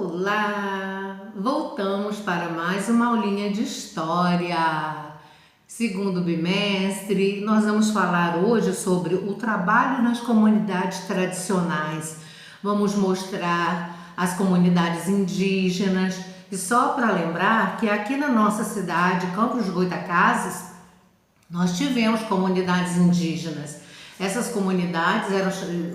Olá! Voltamos para mais uma aulinha de história. Segundo bimestre, nós vamos falar hoje sobre o trabalho nas comunidades tradicionais. Vamos mostrar as comunidades indígenas. E só para lembrar que aqui na nossa cidade, Campos dos Goytacazes, nós tivemos comunidades indígenas. Essas comunidades,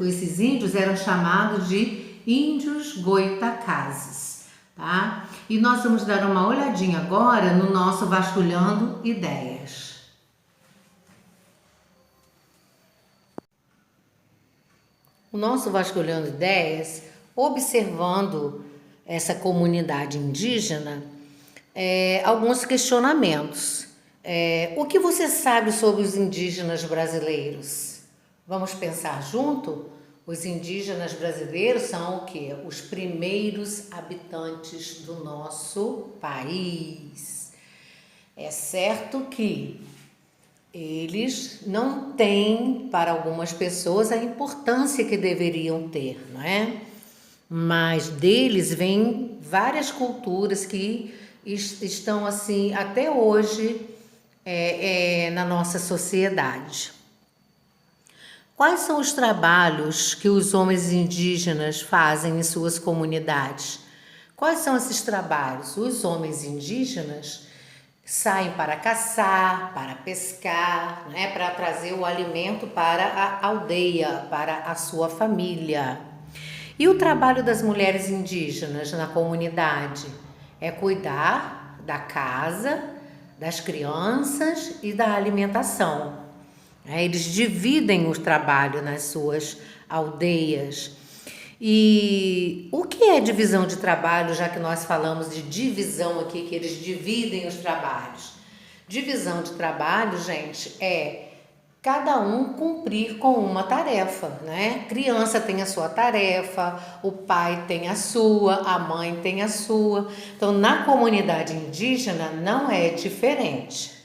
esses índios eram chamados de índios Goytacazes, tá? E nós vamos dar uma olhadinha agora no nosso Vasculhando Ideias. O nosso Vasculhando Ideias, observando essa comunidade indígena, alguns questionamentos. O que você sabe sobre os indígenas brasileiros? Vamos pensar junto? Os indígenas brasileiros são o quê? Os primeiros habitantes do nosso país. É certo que eles não têm, para algumas pessoas, a importância que deveriam ter, não é? Mas deles vêm várias culturas que estão assim até hoje na nossa sociedade. Quais são os trabalhos que os homens indígenas fazem em suas comunidades? Quais são esses trabalhos? Os homens indígenas saem para caçar, para pescar, né, para trazer o alimento para a aldeia, para a sua família. E o trabalho das mulheres indígenas na comunidade é cuidar da casa, das crianças e da alimentação. Eles dividem o trabalho nas suas aldeias. E o que é divisão de trabalho, já que nós falamos de divisão aqui, que eles dividem os trabalhos? Divisão de trabalho, gente, é cada um cumprir com uma tarefa, né? Criança tem a sua tarefa, o pai tem a sua, a mãe tem a sua. Então, na comunidade indígena não é diferente.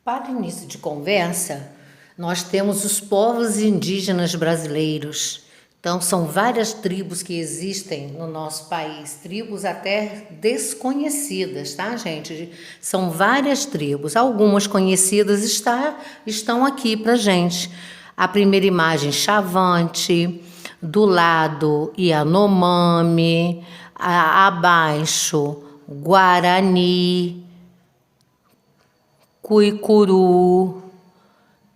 Para início de conversa, nós temos os povos indígenas brasileiros. Então, são várias tribos que existem no nosso país, tribos até desconhecidas, tá, gente? São várias tribos, algumas conhecidas estão aqui pra gente. A primeira imagem, Chavante, do lado, Yanomami, abaixo, Guarani, Cuicuru,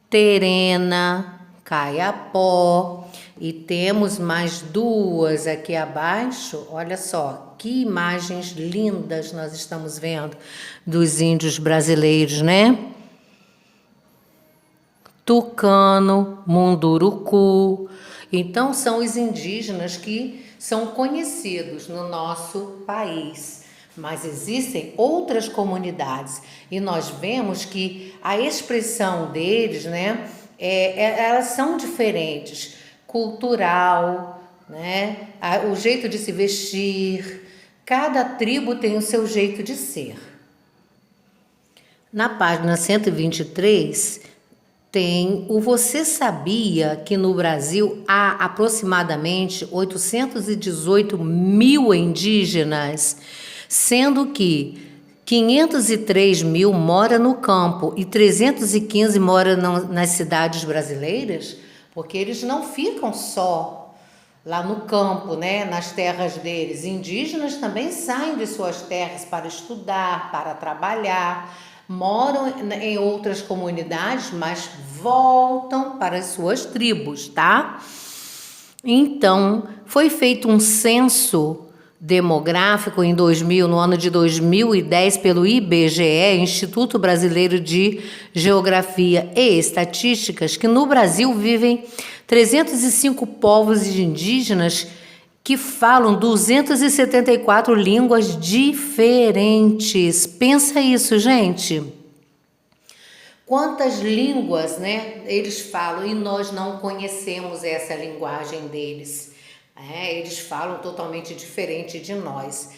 Terena, Caiapó, e temos mais duas aqui abaixo. Olha só, que imagens lindas nós estamos vendo dos índios brasileiros, né? Tucano, Munduruku. Então, são os indígenas que são conhecidos no nosso país. Mas existem outras comunidades e nós vemos que a expressão deles, né, elas são diferentes, cultural, né, o jeito de se vestir, cada tribo tem o seu jeito de ser. Na página 123 tem o Você sabia que no Brasil há aproximadamente 818 mil indígenas, sendo que 503 mil moram no campo e 315 moram nas cidades brasileiras, porque eles não ficam só lá no campo, né, nas terras deles. Indígenas também saem de suas terras para estudar, para trabalhar, moram em outras comunidades, mas voltam para as suas tribos, tá? Então, foi feito um censo demográfico no ano de 2010 pelo IBGE, Instituto Brasileiro de Geografia e Estatísticas, que no Brasil vivem 305 povos indígenas que falam 274 línguas diferentes. Pensa isso, gente. Quantas línguas, né, eles falam e nós não conhecemos essa linguagem deles. Eles falam totalmente diferente de nós,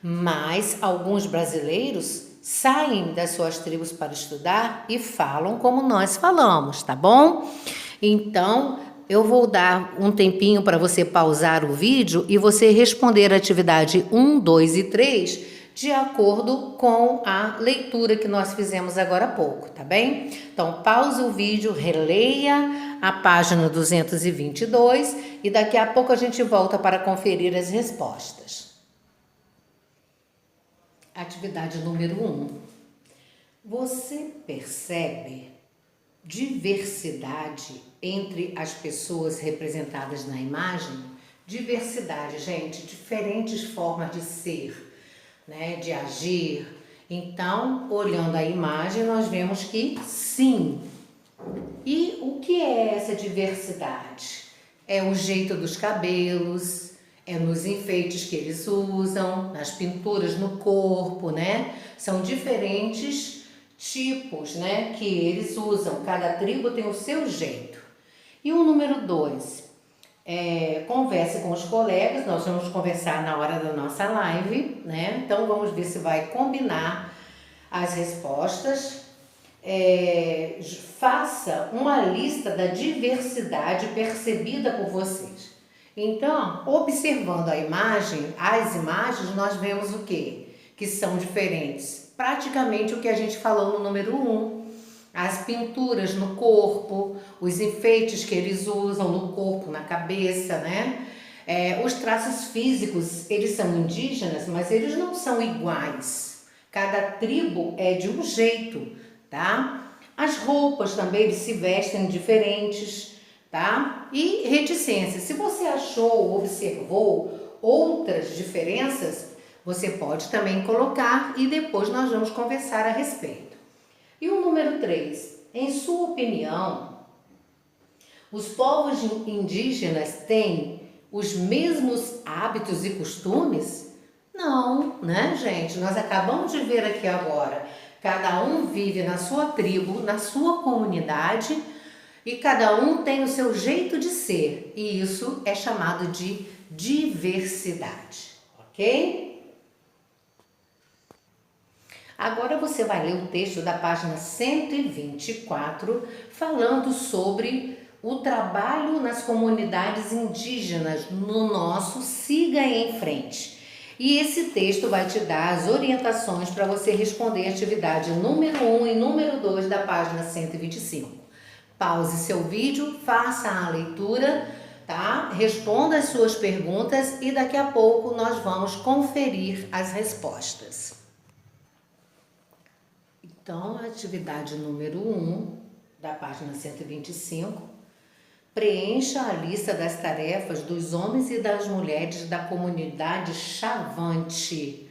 mas alguns brasileiros saem das suas tribos para estudar e falam como nós falamos, tá bom? Então, eu vou dar um tempinho para você pausar o vídeo e você responder a atividade 1, 2 e 3 de acordo com a leitura que nós fizemos agora há pouco, tá bem? Então, pause o vídeo, releia a página 222 e daqui a pouco a gente volta para conferir as respostas. Atividade número 1. Você percebe diversidade entre as pessoas representadas na imagem? Diversidade, gente, diferentes formas de ser, né, de agir. Então, olhando a imagem, nós vemos que sim. E o que é essa diversidade? É o jeito dos cabelos, é nos enfeites que eles usam, nas pinturas no corpo, né? São diferentes tipos, né, que eles usam. Cada tribo tem o seu jeito. E o número 2, converse com os colegas. Nós vamos conversar na hora da nossa live, né? Então vamos ver se vai combinar as respostas. Faça uma lista da diversidade percebida por vocês. Então, observando as imagens, nós vemos o quê? Que são diferentes. Praticamente o que a gente falou no número 1. As pinturas no corpo, os enfeites que eles usam no corpo, na cabeça, né? Os traços físicos, eles são indígenas, mas eles não são iguais. Cada tribo é de um jeito, tá? As roupas também, eles se vestem diferentes, tá? E reticências. Se você achou ou observou outras diferenças, você pode também colocar e depois nós vamos conversar a respeito. E o número 3, em sua opinião, os povos indígenas têm os mesmos hábitos e costumes? Não, né, gente? Nós acabamos de ver aqui agora. Cada um vive na sua tribo, na sua comunidade, e cada um tem o seu jeito de ser. E isso é chamado de diversidade, ok? Agora você vai ler o texto da página 124, falando sobre o trabalho nas comunidades indígenas no nosso Siga em Frente. E esse texto vai te dar as orientações para você responder a atividade número 1 e número 2 da página 125. Pause seu vídeo, faça a leitura, tá? Responda as suas perguntas e daqui a pouco nós vamos conferir as respostas. Então, a atividade número 1 da página 125, preencha a lista das tarefas dos homens e das mulheres da comunidade Chavante.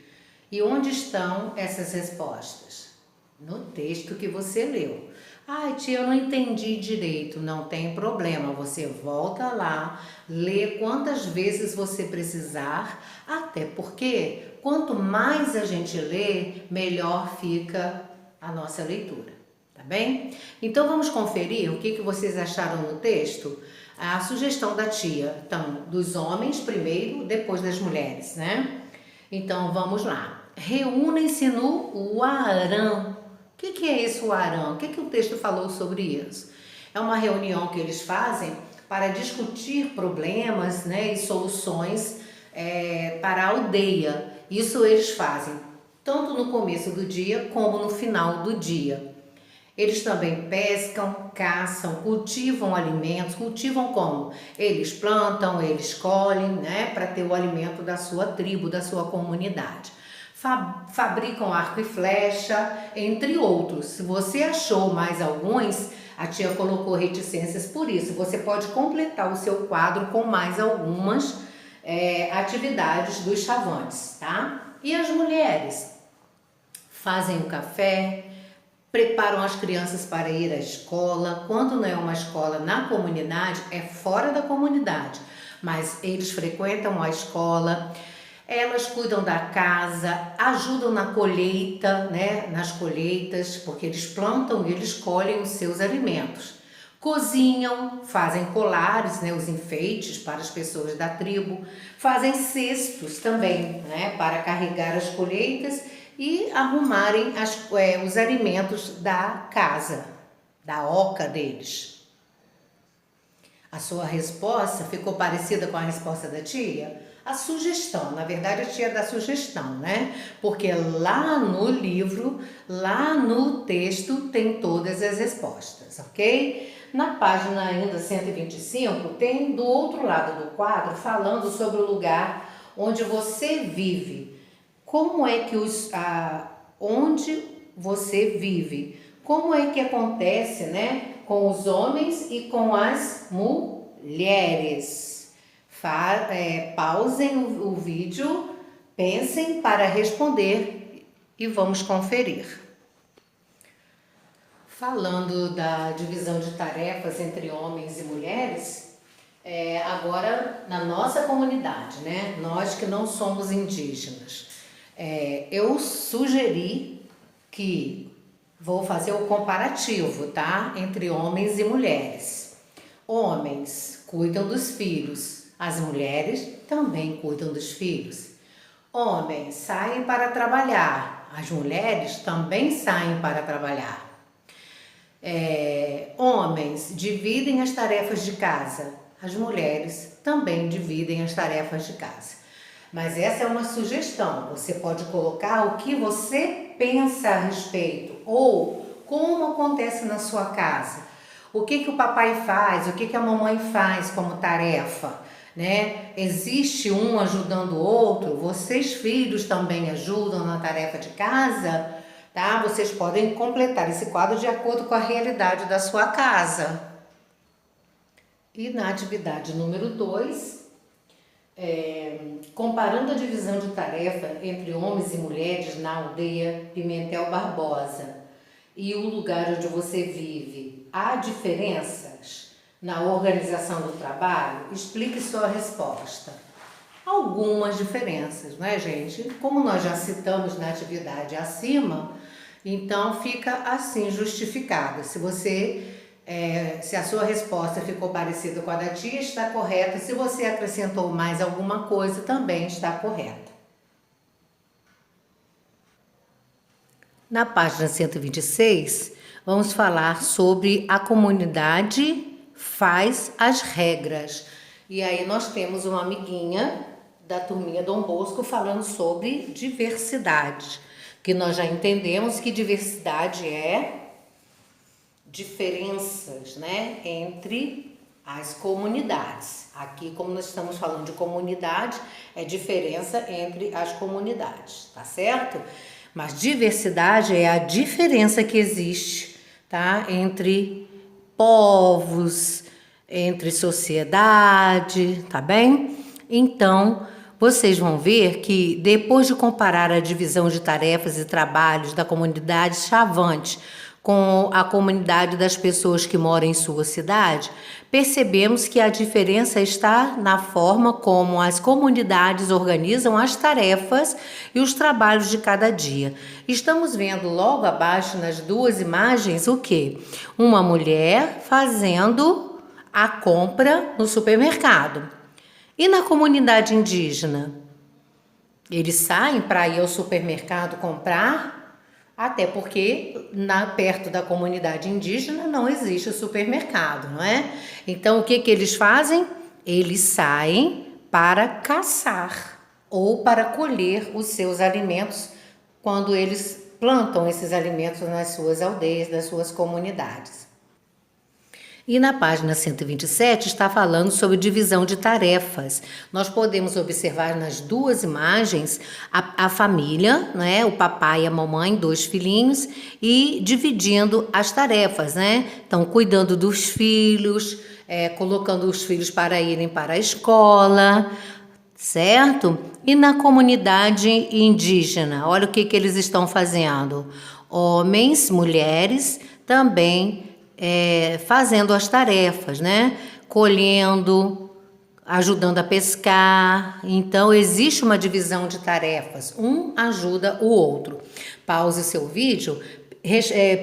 E onde estão essas respostas? No texto que você leu. Ai, tia, eu não entendi direito. Não tem problema, você volta lá, lê quantas vezes você precisar, até porque quanto mais a gente lê, melhor fica a nossa leitura, tá bem? Então vamos conferir o que vocês acharam no texto? A sugestão da tia, então, dos homens primeiro, depois das mulheres, né? Então vamos lá. Reúnem-se no Uarã. O que é esse Uarã? O que o texto falou sobre isso? É uma reunião que eles fazem para discutir problemas, né, e soluções para a aldeia. Isso eles fazem tanto no começo do dia como no final do dia. Eles também pescam, caçam, cultivam alimentos. Cultivam como? Eles plantam, eles colhem, né, para ter o alimento da sua tribo, da sua comunidade. Fabricam arco e flecha, entre outros. Se você achou mais alguns, a tia colocou reticências por isso. Você pode completar o seu quadro com mais algumas atividades dos chavantes, tá? E as mulheres? Fazem o café, preparam as crianças para ir à escola. Quando não é uma escola na comunidade, é fora da comunidade, mas eles frequentam a escola. Elas cuidam da casa, ajudam na colheita, né, nas colheitas, porque eles plantam e eles colhem os seus alimentos. Cozinham, fazem colares, né, os enfeites para as pessoas da tribo, fazem cestos também, né, para carregar as colheitas e arrumarem os alimentos da casa, da oca deles. A sua resposta ficou parecida com a resposta da tia? A sugestão, na verdade a tia dá sugestão, né? Porque lá no livro, lá no texto, tem todas as respostas, ok? Na página ainda 125, tem do outro lado do quadro falando sobre o lugar onde você vive. Como é que onde você vive? Como é que acontece, né, com os homens e com as mulheres? Pausem o vídeo, pensem para responder e vamos conferir. Falando da divisão de tarefas entre homens e mulheres, agora na nossa comunidade, né? Nós que não somos indígenas, eu sugeri que vou fazer o comparativo, tá? Entre homens e mulheres. Homens cuidam dos filhos, as mulheres também cuidam dos filhos. Homens saem para trabalhar, as mulheres também saem para trabalhar. Homens dividem as tarefas de casa, as mulheres também dividem as tarefas de casa. Mas essa é uma sugestão, você pode colocar o que você pensa a respeito ou como acontece na sua casa. O que o papai faz, o que a mamãe faz como tarefa, né? Existe um ajudando o outro, vocês filhos também ajudam na tarefa de casa, tá? Vocês podem completar esse quadro de acordo com a realidade da sua casa. E na atividade número 2, comparando a divisão de tarefa entre homens e mulheres na aldeia Pimentel Barbosa e o lugar onde você vive, há diferenças na organização do trabalho? Explique sua resposta. Algumas diferenças, não é, gente? Como nós já citamos na atividade acima, então fica assim justificada. Se a sua resposta ficou parecida com a da tia, está correta. Se você acrescentou mais alguma coisa, também está correta. Na página 126, vamos falar sobre a comunidade faz as regras. E aí nós temos uma amiguinha da turminha Dom Bosco falando sobre diversidade, que nós já entendemos que diversidade é diferenças, né, entre as comunidades. Aqui, como nós estamos falando de comunidade, é diferença entre as comunidades, tá certo? Mas diversidade é a diferença que existe, tá, entre povos, entre sociedade, tá bem? Então, vocês vão ver que depois de comparar a divisão de tarefas e trabalhos da comunidade Chavante com a comunidade das pessoas que moram em sua cidade, percebemos que a diferença está na forma como as comunidades organizam as tarefas e os trabalhos de cada dia. Estamos vendo logo abaixo nas duas imagens o quê? Uma mulher fazendo a compra no supermercado. E na comunidade indígena? Eles saem para ir ao supermercado comprar? Até porque perto da comunidade indígena não existe o supermercado, não é? Então, o que eles fazem? Eles saem para caçar ou para colher os seus alimentos quando eles plantam esses alimentos nas suas aldeias, nas suas comunidades. E na página 127 está falando sobre divisão de tarefas. Nós podemos observar nas duas imagens a família, né? O papai e a mamãe, 2 filhinhos, e dividindo as tarefas, né? Então, cuidando dos filhos, colocando os filhos para irem para a escola, certo? E na comunidade indígena, olha o que eles estão fazendo. Homens, mulheres, também fazendo as tarefas, né? Colhendo, ajudando a pescar. Então, existe uma divisão de tarefas. Um ajuda o outro. Pause seu vídeo.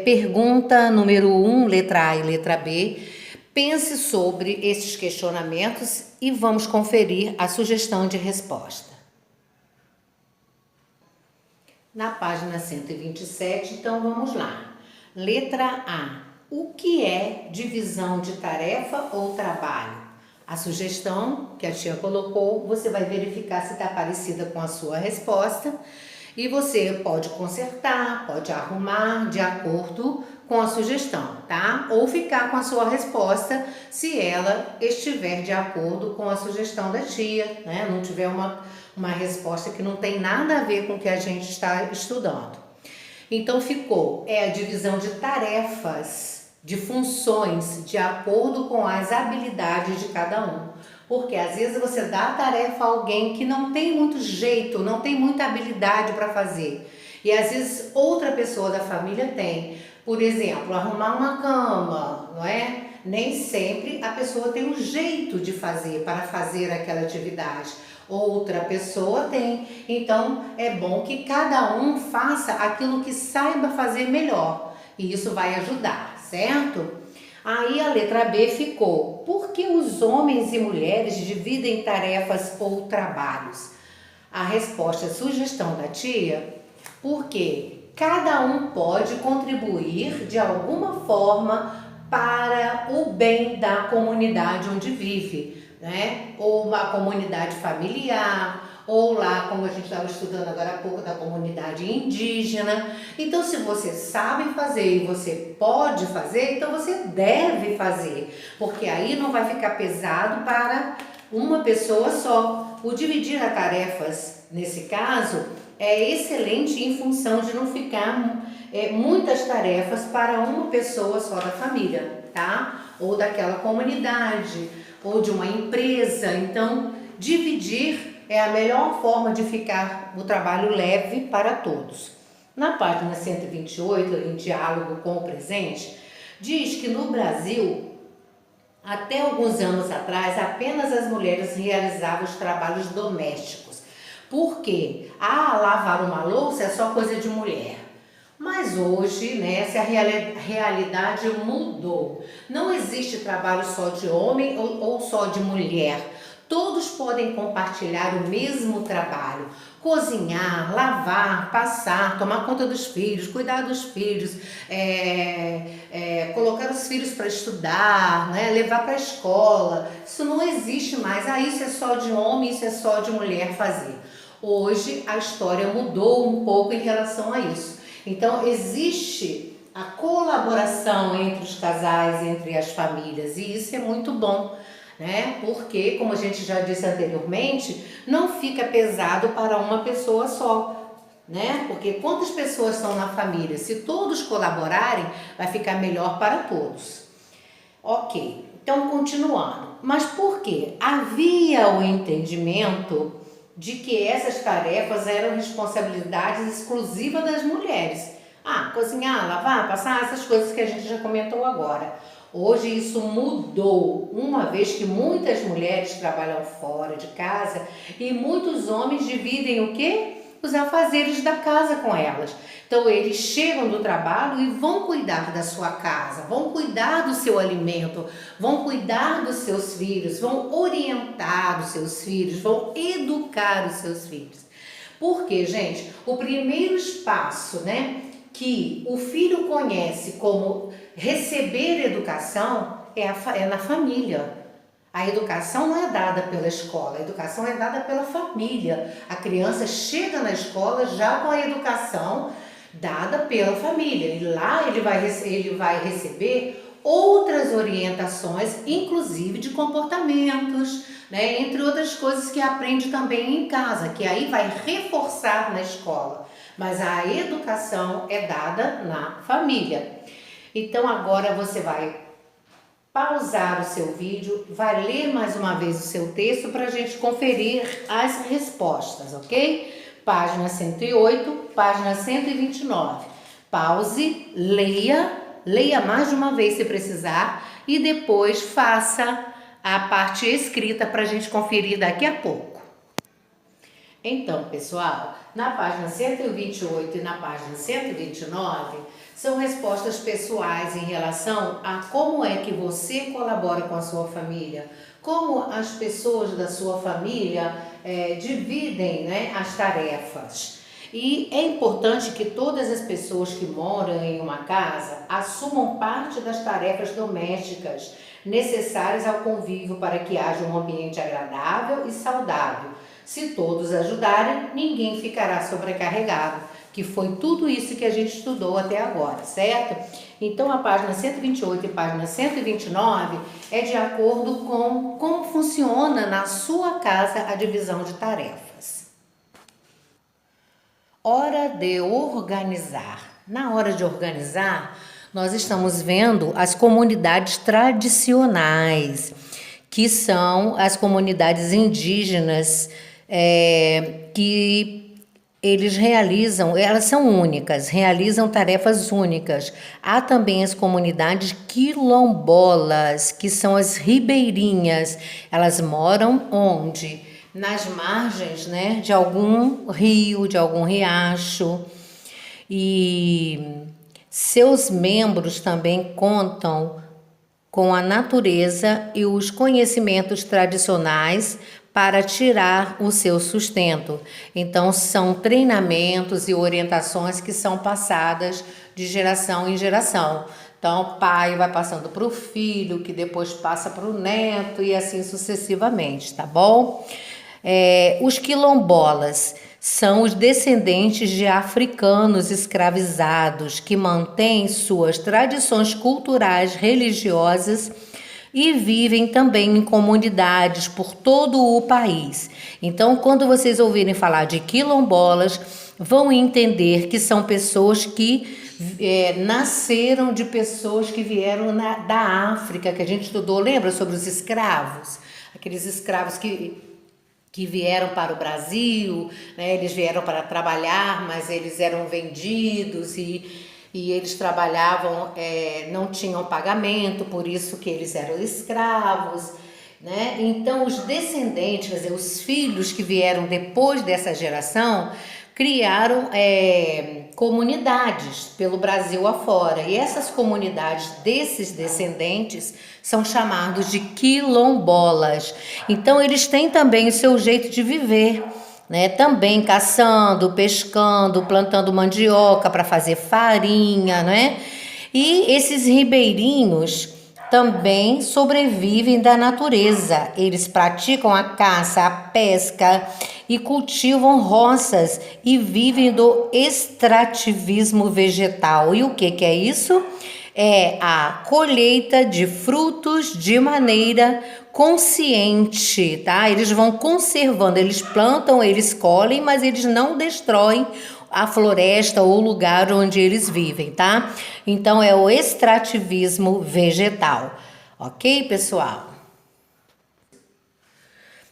Pergunta número 1, letra A e letra B. Pense sobre esses questionamentos e vamos conferir a sugestão de resposta. Na página 127, então vamos lá. Letra A. O que é divisão de tarefa ou trabalho? a sugestão que a tia colocou, você vai verificar se está parecida com a sua resposta e você pode consertar, pode arrumar de acordo com a sugestão, tá? Ou ficar com a sua resposta se ela estiver de acordo com a sugestão da tia, né? Não tiver uma resposta que não tem nada a ver com o que a gente está estudando. Então ficou, a divisão de tarefas, de funções, de acordo com as habilidades de cada um. Porque às vezes você dá a tarefa a alguém que não tem muito jeito, não tem muita habilidade para fazer. E às vezes outra pessoa da família tem. Por exemplo, arrumar uma cama, não é? Nem sempre a pessoa tem um jeito de fazer, para fazer aquela atividade. Outra pessoa tem. Então é bom que cada um faça aquilo que saiba fazer melhor. E isso vai ajudar, certo? Aí a letra B ficou: por que os homens e mulheres dividem tarefas ou trabalhos? A resposta é sugestão da tia, porque cada um pode contribuir de alguma forma para o bem da comunidade onde vive, né? Ou uma comunidade familiar, ou lá, como a gente estava estudando agora há pouco, da comunidade indígena. Então, se você sabe fazer e você pode fazer, então você deve fazer, porque aí não vai ficar pesado para uma pessoa só. O dividir as tarefas, nesse caso, é excelente em função de não ficar muitas tarefas para uma pessoa só da família, tá? Ou daquela comunidade, ou de uma empresa. Então, dividir é a melhor forma de ficar o trabalho leve para todos. Na página 128, em Diálogo com o Presente, diz que no Brasil, até alguns anos atrás, apenas as mulheres realizavam os trabalhos domésticos. Por quê? Lavar uma louça é só coisa de mulher. Mas hoje, né, essa realidade mudou. Não existe trabalho só de homem ou só de mulher. Todos podem compartilhar o mesmo trabalho: cozinhar, lavar, passar, tomar conta dos filhos, cuidar dos filhos, colocar os filhos para estudar, né, levar para a escola. Isso não existe mais. Isso é só de homem, isso é só de mulher fazer. Hoje a história mudou um pouco em relação a isso. Então existe a colaboração entre os casais, entre as famílias, e isso é muito bom, né? Porque, como a gente já disse anteriormente, não fica pesado para uma pessoa só, né? Porque quantas pessoas estão na família? Se todos colaborarem, vai ficar melhor para todos. Ok, então continuando. Mas por quê? Havia o entendimento de que essas tarefas eram responsabilidades exclusivas das mulheres. Cozinhar, lavar, passar, essas coisas que a gente já comentou agora. Hoje isso mudou, uma vez que muitas mulheres trabalham fora de casa e muitos homens dividem o quê? Os afazeres da casa com elas. Então eles chegam do trabalho e vão cuidar da sua casa, vão cuidar do seu alimento, vão cuidar dos seus filhos, vão orientar os seus filhos, vão educar os seus filhos. Porque, gente, o primeiro espaço, né, que o filho conhece como receber educação é na família. A educação não é dada pela escola, a educação é dada pela família. A criança chega na escola já com a educação dada pela família. E lá ele vai receber outras orientações, inclusive de comportamentos, né? Entre outras coisas que aprende também em casa, que aí vai reforçar na escola. Mas a educação é dada na família. Então agora você vai pausar o seu vídeo, vai ler mais uma vez o seu texto para a gente conferir as respostas, ok? Página 108, página 129. Pause, leia mais de uma vez se precisar e depois faça a parte escrita para a gente conferir daqui a pouco. Então, pessoal, na página 128 e na página 129 são respostas pessoais em relação a como é que você colabora com a sua família, como as pessoas da sua família dividem, né, as tarefas. E é importante que todas as pessoas que moram em uma casa assumam parte das tarefas domésticas necessárias ao convívio para que haja um ambiente agradável e saudável. Se todos ajudarem, ninguém ficará sobrecarregado, que foi tudo isso que a gente estudou até agora, certo? Então a página 128 e página 129 é de acordo com como funciona na sua casa a divisão de tarefas. Hora de organizar. Na hora de organizar, nós estamos vendo as comunidades tradicionais, que são as comunidades indígenas, que eles realizam, elas são únicas, realizam tarefas únicas. Há também as comunidades quilombolas, que são as ribeirinhas. Elas moram onde? Nas margens, né, de algum rio, de algum riacho. E seus membros também contam com a natureza e os conhecimentos tradicionais para tirar o seu sustento. Então, são treinamentos e orientações que são passadas de geração em geração. Então, o pai vai passando para o filho, que depois passa para o neto e assim sucessivamente, tá bom? Os quilombolas são os descendentes de africanos escravizados que mantêm suas tradições culturais, religiosas e vivem também em comunidades por todo o país. Então, quando vocês ouvirem falar de quilombolas, vão entender que são pessoas que nasceram de pessoas que vieram da África, que a gente estudou, lembra sobre os escravos? Aqueles escravos que vieram para o Brasil, né? Eles vieram para trabalhar, mas eles eram vendidos e eles trabalhavam, não tinham pagamento, por isso que eles eram escravos, né? Então os descendentes, quer dizer, os filhos que vieram depois dessa geração, criaram comunidades pelo Brasil afora. E essas comunidades desses descendentes são chamados de quilombolas. Então eles têm também o seu jeito de viver, né? Também caçando, pescando, plantando mandioca para fazer farinha, né? E esses ribeirinhos também sobrevivem da natureza. Eles praticam a caça, a pesca e cultivam roças e vivem do extrativismo vegetal. E o que é isso? É a colheita de frutos de maneira consciente, tá? Eles vão conservando, eles plantam, eles colhem, mas eles não destroem a floresta ou o lugar onde eles vivem, tá? Então é o extrativismo vegetal, ok, pessoal?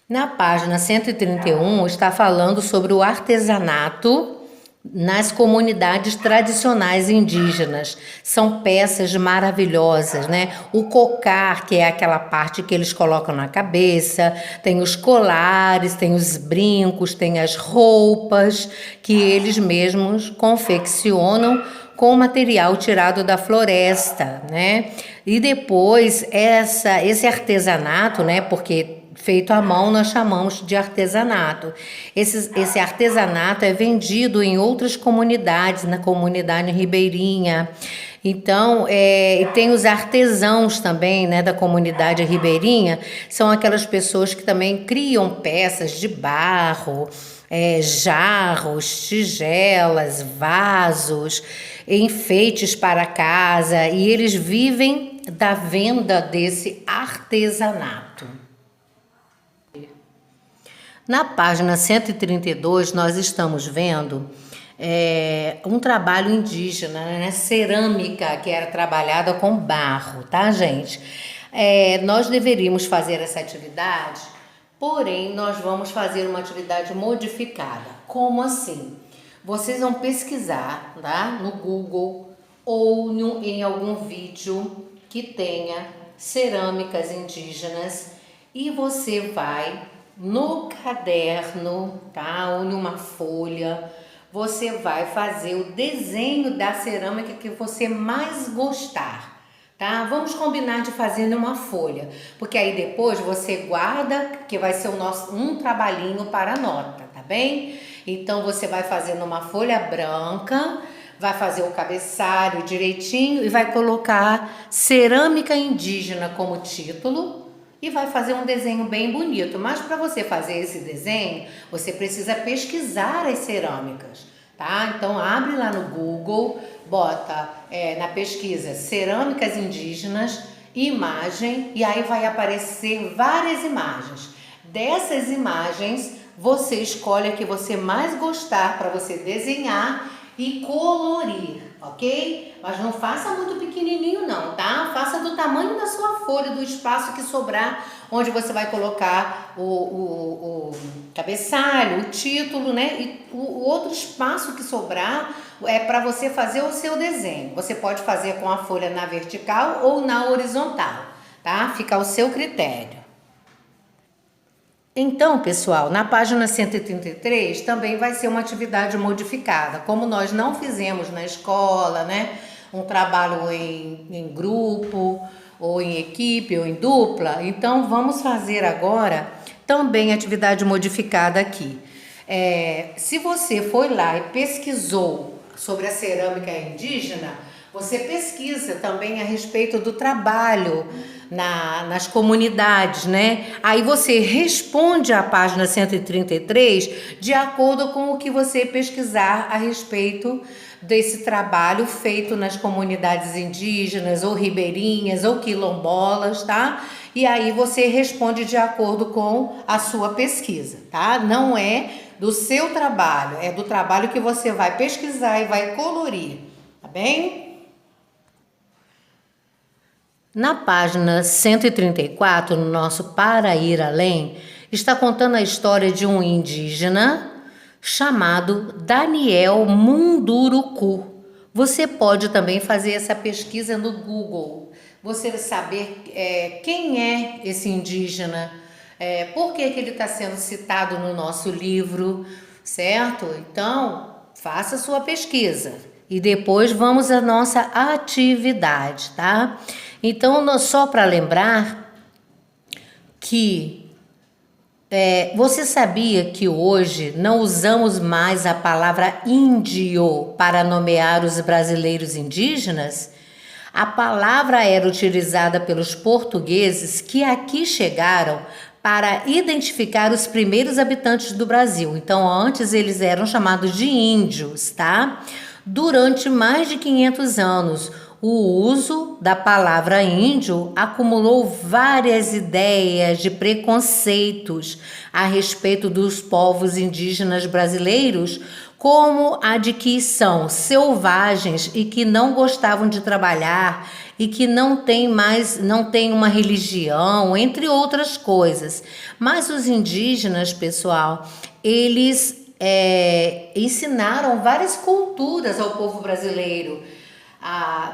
Na página 131 está falando sobre o artesanato nas comunidades tradicionais indígenas. São peças maravilhosas, né? O cocar, que é aquela parte que eles colocam na cabeça, tem os colares, tem os brincos, tem as roupas que eles mesmos confeccionam com material tirado da floresta, né? E depois esse artesanato, né? Porque feito à mão nós chamamos de artesanato. Esse artesanato é vendido em outras comunidades, na comunidade ribeirinha. Então, e tem os artesãos também, né, da comunidade ribeirinha, são aquelas pessoas que também criam peças de barro, jarros, tigelas, vasos, enfeites para casa, e eles vivem da venda desse artesanato. Na página 132, nós estamos vendo um trabalho indígena, né? Cerâmica, que era trabalhada com barro, tá, gente? Nós deveríamos fazer essa atividade, porém, nós vamos fazer uma atividade modificada. Como assim? Vocês vão pesquisar, tá? No Google ou em algum vídeo que tenha cerâmicas indígenas e você vai no caderno, tá? Ou numa folha, você vai fazer o desenho da cerâmica que você mais gostar, tá? Vamos combinar de fazer numa folha, porque aí depois você guarda, que vai ser um trabalhinho para a nota, tá bem? Então você vai fazer numa folha branca, vai fazer o cabeçalho direitinho e vai colocar cerâmica indígena como título e vai fazer um desenho bem bonito. Mas para você fazer esse desenho, você precisa pesquisar as cerâmicas, tá? Então abre lá no Google, bota na pesquisa cerâmicas indígenas, imagem, e aí vai aparecer várias imagens. Dessas imagens, você escolhe a que você mais gostar para você desenhar e colorir, ok? Mas não faça muito pequenininho não, tá? Faça do tamanho da sua folha, do espaço que sobrar, onde você vai colocar o cabeçalho, o título, né? E o outro espaço que sobrar é para você fazer o seu desenho. Você pode fazer com a folha na vertical ou na horizontal, tá? Fica ao seu critério. Então, pessoal, na página 133 também vai ser uma atividade modificada. Como nós não fizemos na escola, né, um trabalho em grupo, ou em equipe, ou em dupla, então vamos fazer agora também atividade modificada aqui. Se você foi lá e pesquisou sobre a cerâmica indígena, você pesquisa também a respeito do trabalho nas comunidades, né? Aí você responde à página 133 de acordo com o que você pesquisar a respeito desse trabalho feito nas comunidades indígenas, ou ribeirinhas, ou quilombolas, tá? E aí você responde de acordo com a sua pesquisa, tá? Não é do seu trabalho, é do trabalho que você vai pesquisar e vai colorir, tá bem? Na página 134, no nosso Para Ir Além, está contando a história de um indígena chamado Daniel Munduruku. Você pode também fazer essa pesquisa no Google. Você saber quem é esse indígena, por que ele está sendo citado no nosso livro, certo? Então, faça sua pesquisa e depois vamos à nossa atividade, tá? Então, só para lembrar que você sabia que hoje não usamos mais a palavra índio para nomear os brasileiros indígenas? A palavra era utilizada pelos portugueses que aqui chegaram para identificar os primeiros habitantes do Brasil. Então, antes eles eram chamados de índios, tá? Durante mais de 500 anos, o uso da palavra índio acumulou várias ideias de preconceitos a respeito dos povos indígenas brasileiros, como a de que são selvagens e que não gostavam de trabalhar e que não tem uma religião, entre outras coisas. Mas os indígenas, pessoal, eles ensinaram várias culturas ao povo brasileiro.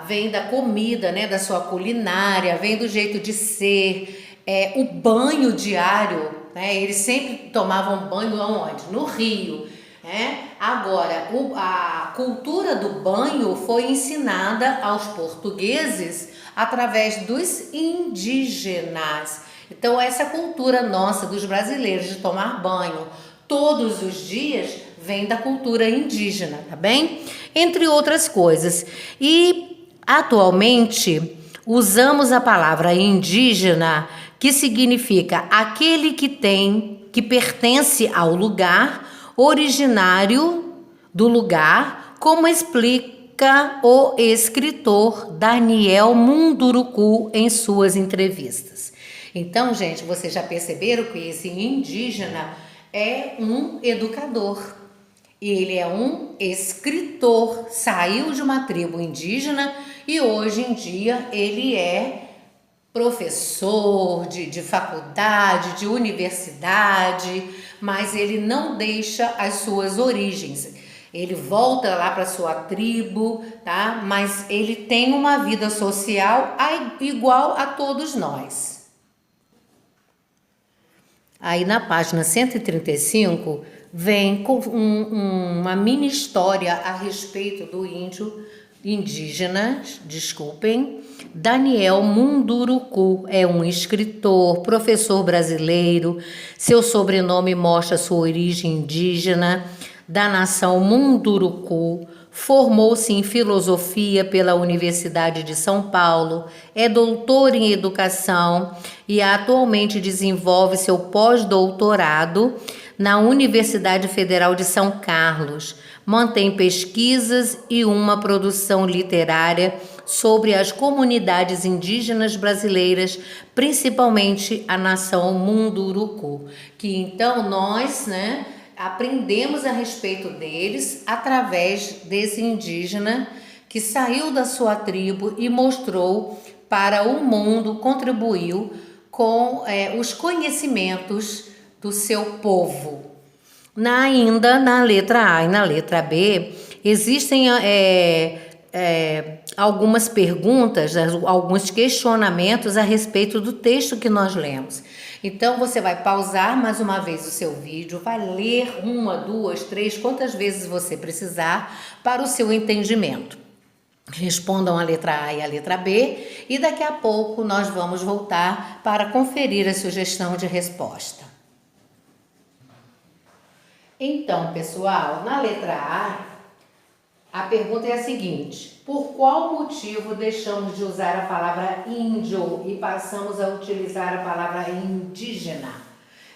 Vem da comida, né, da sua culinária, vem do jeito de ser, o banho diário, né, eles sempre tomavam banho aonde? No rio, né? Agora, a cultura do banho foi ensinada aos portugueses através dos indígenas. Então, essa cultura nossa, dos brasileiros, de tomar banho todos os dias, vem da cultura indígena, tá bem? Entre outras coisas. E, atualmente, usamos a palavra indígena, que significa aquele que pertence ao lugar, originário do lugar, como explica o escritor Daniel Munduruku em suas entrevistas. Então, gente, vocês já perceberam que esse indígena é um educador. Ele é um escritor, saiu de uma tribo indígena e hoje em dia ele é professor de faculdade, de universidade, mas ele não deixa as suas origens. Ele volta lá para sua tribo, tá? Mas ele tem uma vida social igual a todos nós. Aí na página 135 vem com uma mini história a respeito do indígena, Daniel Munduruku. É um escritor, professor brasileiro. Seu sobrenome mostra sua origem indígena. da nação Munduruku, formou-se em filosofia pela Universidade de São Paulo, é doutor em educação e atualmente desenvolve seu pós-doutorado na Universidade Federal de São Carlos. Mantém pesquisas e uma produção literária sobre as comunidades indígenas brasileiras, principalmente a nação Munduruku, que então nós, aprendemos a respeito deles através desse indígena que saiu da sua tribo e mostrou para o mundo, contribuiu com os conhecimentos do seu povo. Ainda na letra A e na letra B, existem algumas perguntas, alguns questionamentos a respeito do texto que nós lemos. Então, você vai pausar mais uma vez o seu vídeo, vai ler 1, 2, 3, quantas vezes você precisar para o seu entendimento. Respondam a letra A e a letra B e daqui a pouco nós vamos voltar para conferir a sugestão de resposta. Então, pessoal, na letra A pergunta é a seguinte: por qual motivo deixamos de usar a palavra índio e passamos a utilizar a palavra indígena?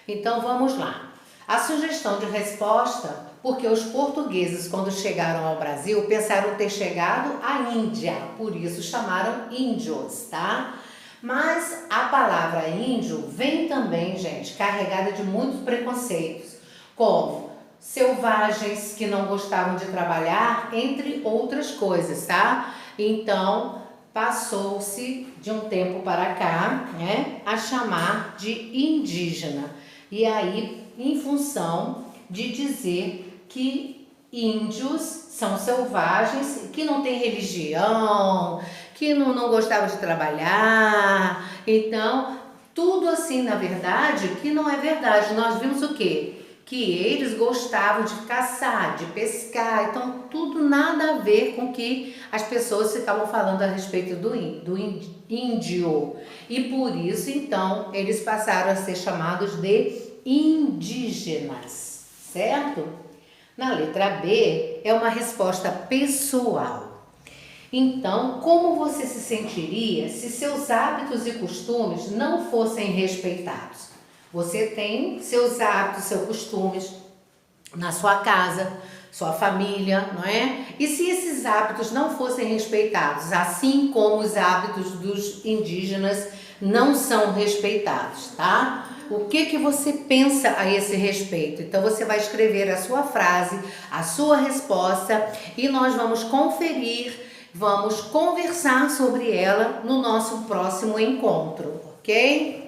Então, vamos lá. A sugestão de resposta, porque os portugueses, quando chegaram ao Brasil, pensaram ter chegado à Índia, por isso chamaram índios, tá? Mas a palavra índio vem também, gente, carregada de muitos preconceitos, como selvagens que não gostavam de trabalhar, entre outras coisas, tá? Então, passou-se de um tempo para cá, a chamar de indígena. E aí, em função de dizer que índios são selvagens, que não têm religião, que não gostavam de trabalhar. Então, tudo assim, na verdade, que não é verdade. Nós vimos o quê? Que eles gostavam de caçar, de pescar, então tudo nada a ver com que as pessoas ficavam falando a respeito do índio. E por isso, então, eles passaram a ser chamados de indígenas, certo? Na letra B, é uma resposta pessoal. Então, como você se sentiria se seus hábitos e costumes não fossem respeitados? Você tem seus hábitos, seus costumes na sua casa, sua família, não é? E se esses hábitos não fossem respeitados, assim como os hábitos dos indígenas não são respeitados, tá? O que você pensa a esse respeito? Então você vai escrever a sua frase, a sua resposta e nós vamos conferir, vamos conversar sobre ela no nosso próximo encontro, ok?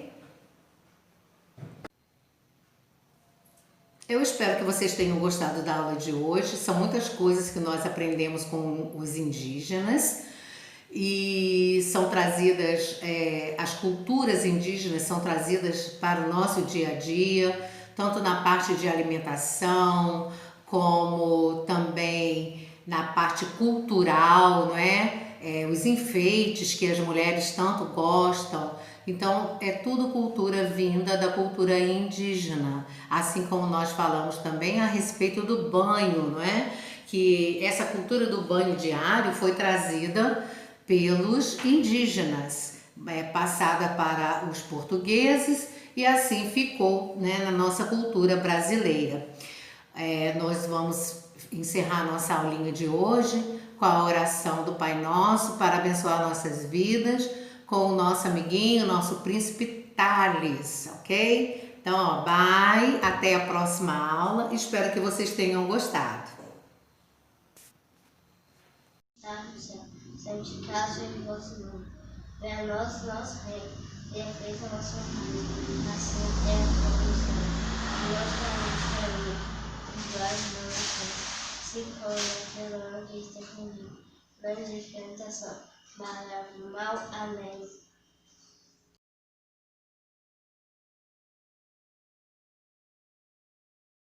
Eu espero que vocês tenham gostado da aula de hoje. São muitas coisas que nós aprendemos com os indígenas e são trazidas, as culturas indígenas são trazidas para o nosso dia a dia, tanto na parte de alimentação, como também na parte cultural, não é? Os enfeites que as mulheres tanto gostam. Então, é tudo cultura vinda da cultura indígena, assim como nós falamos também a respeito do banho, não é? Que essa cultura do banho diário foi trazida pelos indígenas, passada para os portugueses e assim ficou, na nossa cultura brasileira. Nós vamos encerrar nossa aulinha de hoje com a oração do Pai Nosso para abençoar nossas vidas, com o nosso amiguinho, nosso príncipe Thales, ok? Então, bye, até a próxima aula, espero que vocês tenham gostado. Santificado em vosso nome, venha a nós o nosso reino, seja feita a vossa vontade, assim na terra como no céu. O nosso pão nosso perdoai-nos nossas ofensas, assim como nós perdoamos quem está comigo. Não nos deixes em tentação, mas livrai-nos do mal. Amém.